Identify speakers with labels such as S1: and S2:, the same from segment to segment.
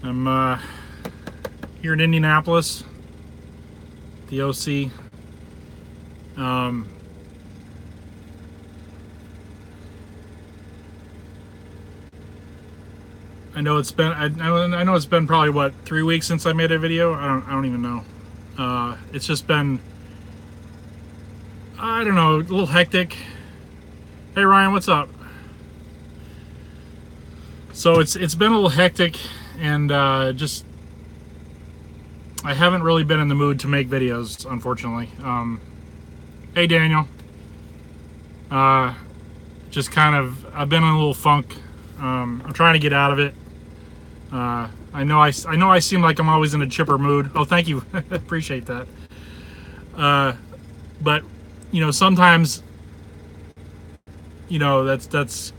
S1: I'm here in Indianapolis, the OC. Um, I know it's been I know it's been probably what 3 weeks since I made a video. I don't even know. It's just been, I don't know, a little hectic. Hey Ryan, what's up? So it's been a little hectic, and just I haven't really been in the mood to make videos, unfortunately. Hey Daniel. Uh, just kind of, I've been in a little funk. I'm trying to get out of it. I know I seem like I'm always in a chipper mood. Oh, thank you. Appreciate that. But sometimes, that's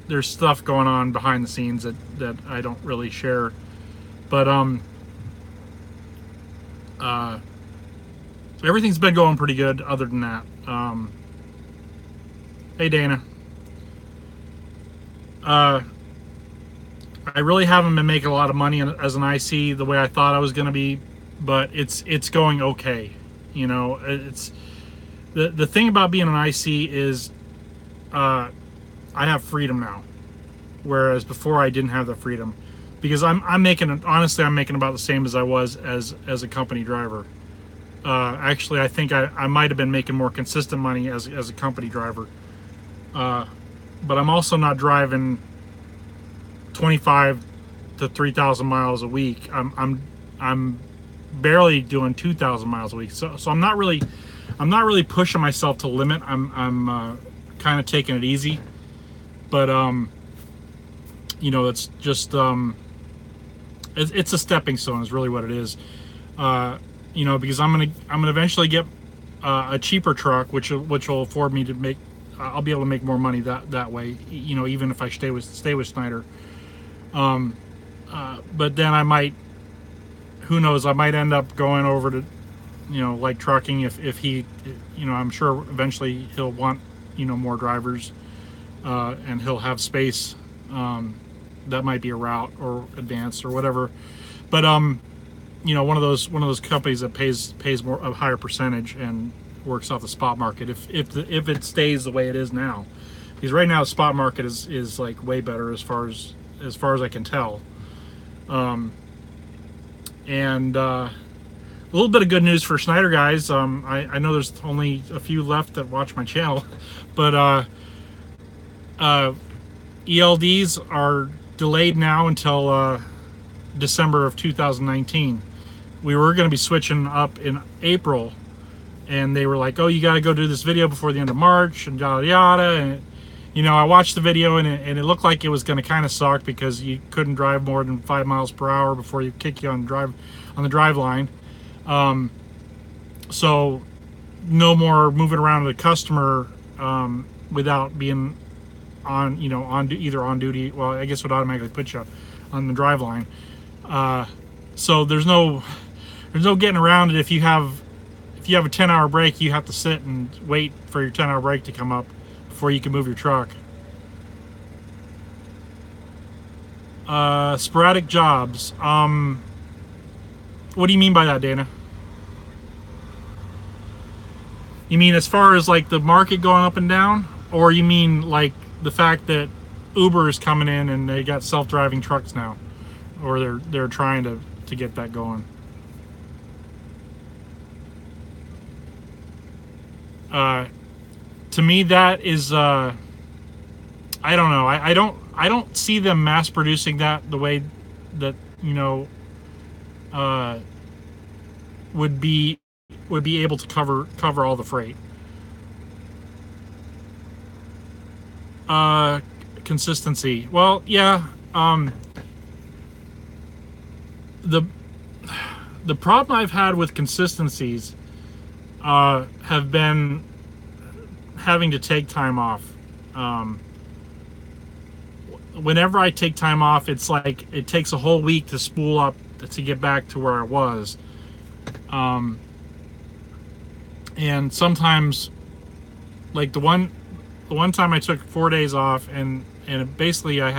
S1: there's stuff going on behind the scenes that I don't really share. But everything's been going pretty good other than that. Hey Dana. I really haven't been making a lot of money as an IC the way I thought I was going to be, but it's going okay. It's the thing about being an IC is I have freedom now, whereas before I didn't have the freedom, because I'm making about the same as I was as a company driver. Actually, I think I might have been making more consistent money as a company driver, but I'm also not driving 25 to 3,000 miles a week. I'm barely doing 2,000 miles a week. So I'm not really pushing myself to the limit. I'm kind of taking it easy. But it's just it's a stepping stone is really what it is. Because I'm gonna eventually get a cheaper truck, which will afford me to make. I'll be able to make more money that way. Even if I stay with Snyder. But then I might, who knows, I might end up going over to, like trucking if he, I'm sure eventually he'll want, more drivers, and he'll have space. That might be a route or advanced or whatever. But, one of those companies that pays more, a higher percentage and works off the spot market if it stays the way it is now, because right now the spot market is like way better as far as I can tell. And a little bit of good news for Snyder guys. I know there's only a few left that watch my channel, but ELDs are delayed now until December of 2019. We were going to be switching up in April, and they were like, "Oh, you got to go do this video before the end of March," and yada yada. And I watched the video, and it looked like it was going to kind of suck because you couldn't drive more than 5 miles per hour before you kick you on the drive line. So no more moving around with the customer without being on, either on duty. Well, I guess it would automatically put you on the drive line. So there's no getting around it. If you have a 10-hour break, you have to sit and wait for your 10-hour break to come up before you can move your truck. Sporadic jobs. What do you mean by that, Dana? You mean as far as like the market going up and down? Or you mean like the fact that Uber is coming in and they got self-driving trucks now? Or they're trying to get that going? To me, that is, I don't know. I don't see them mass producing that the way that would be able to cover all the freight. Consistency. Well, yeah. The problem I've had with consistencies have been having to take time off. Whenever I take time off, it's like it takes a whole week to spool up to get back to where I was. And sometimes, like the one time I took 4 days off, and basically I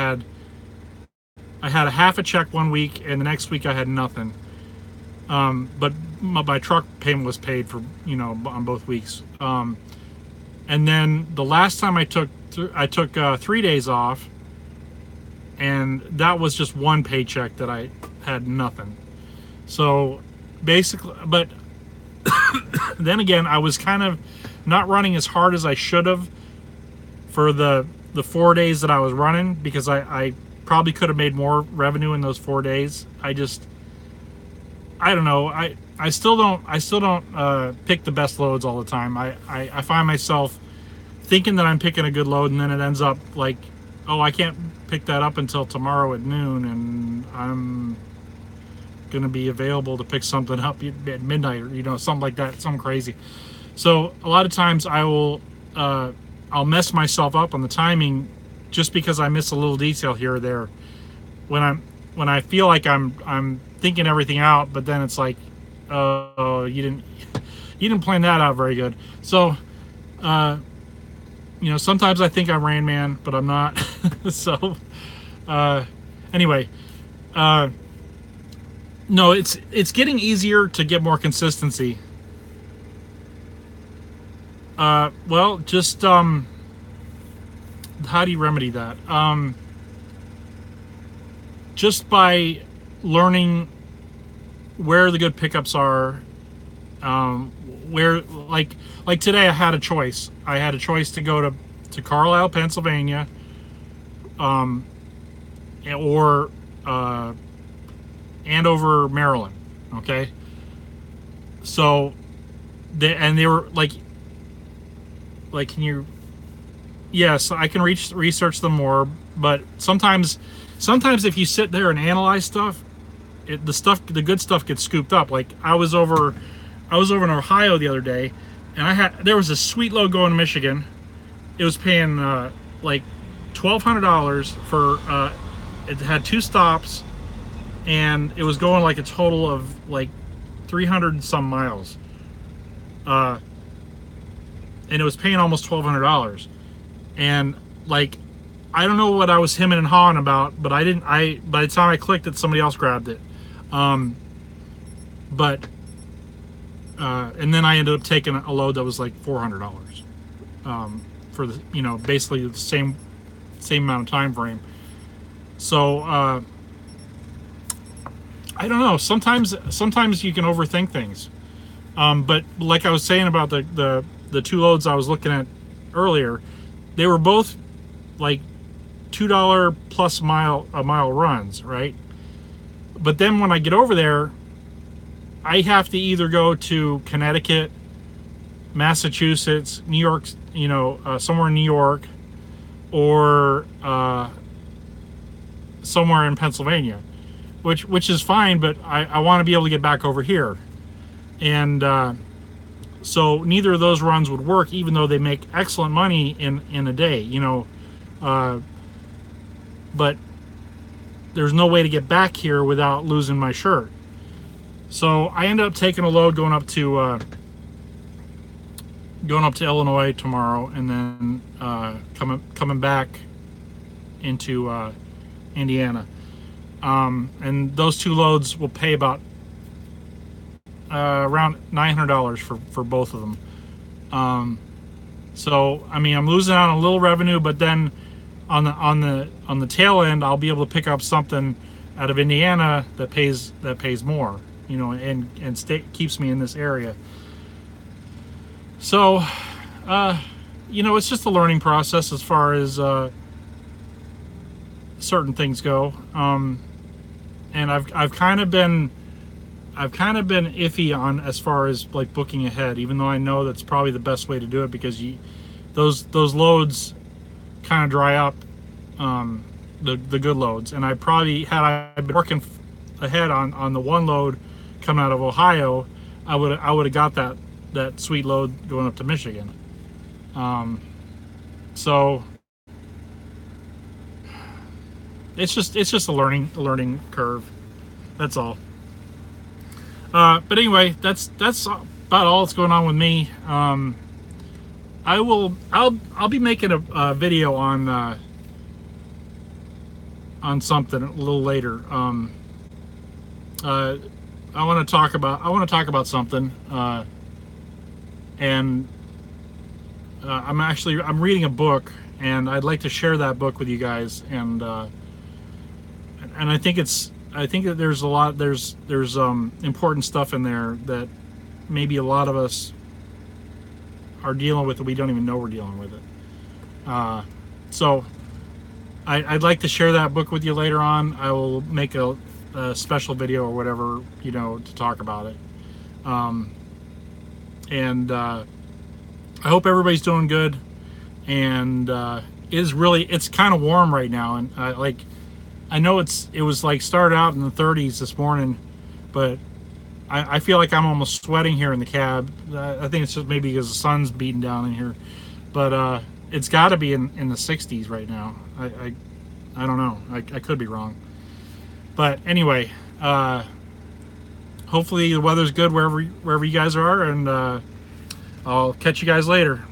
S1: I had a half a check one week, and the next week I had nothing. But my truck payment was paid for, you know, on both weeks. And then the last time I took 3 days off, and that was just one paycheck that I had nothing. So basically, but then again, I was kind of not running as hard as I should have for the 4 days that I was running, because I probably could have made more revenue in those 4 days. I don't know. I still don't pick the best loads all the time. I find myself thinking that I'm picking a good load, and then it ends up like, oh, I can't pick that up until tomorrow at noon, and I'm gonna be available to pick something up at midnight, or, you know, something like that, something crazy. So a lot of times I'll mess myself up on the timing just because I miss a little detail here or there. When I feel like I'm thinking everything out, but then it's like, oh, you didn't plan that out very good. So you know, sometimes I think I'm Rain Man, but I'm not. So anyway, no, it's getting easier to get more consistency. Well, just how do you remedy that? Just by learning where the good pickups are. Where, like today I had a choice. I had a choice to go to Carlisle, Pennsylvania, or Andover, Maryland. Okay. So they were like, can you? Yes, I can research them more, but sometimes if you sit there and analyze stuff, the good stuff gets scooped up. Like I was over in Ohio the other day, and there was a sweet load going to Michigan. It was paying like $1,200 for it had 2 stops, and it was going like a total of like 300 and some miles. And it was paying almost $1,200. And like, I don't know what I was hemming and hawing about, but by the time I clicked it, somebody else grabbed it. And then I ended up taking a load that was like $400 for the, you know, basically the same amount of time frame. So I don't know. Sometimes you can overthink things. But like I was saying about the 2 loads I was looking at earlier, they were both like $2 plus a mile runs, right? But then when I get over there, I have to either go to Connecticut, Massachusetts, New York, you know, somewhere in New York, or somewhere in Pennsylvania, which is fine, but I want to be able to get back over here. And so neither of those runs would work, even though they make excellent money in a day, you know. But there's no way to get back here without losing my shirt. So I ended up taking a load going up to Illinois tomorrow, and then coming back into Indiana. And those 2 loads will pay about around $900 for both of them. So I mean, I'm losing out on a little revenue, but then on the tail end, I'll be able to pick up something out of Indiana that pays more, you know, and keeps me in this area. So you know, it's just a learning process as far as certain things go. And I've kind of been iffy on as far as like booking ahead, even though I know that's probably the best way to do it, because those loads kind of dry up, the good loads. And I probably, had I been working ahead on the 1 load coming out of Ohio, I would have got that sweet load going up to Michigan. So it's just a learning curve. That's all. But anyway, that's about all that's going on with me. I'll be making a video on on something a little later. I want to talk about something, and I'm reading a book, and I'd like to share that book with you guys. And I think that there's important stuff in there that maybe a lot of us are dealing with, that we don't even know we're dealing with it. So I'd like to share that book with you later on. I will make a special video or whatever, to talk about it. And I hope everybody's doing good. And it's kind of warm right now, and I know it was like started out in the 30s this morning, but I feel like I'm almost sweating here in the cab. I think it's just maybe because the sun's beating down in here, but it's got to be in the 60s right now. I don't know. I could be wrong, but anyway, hopefully the weather's good wherever you guys are, and I'll catch you guys later.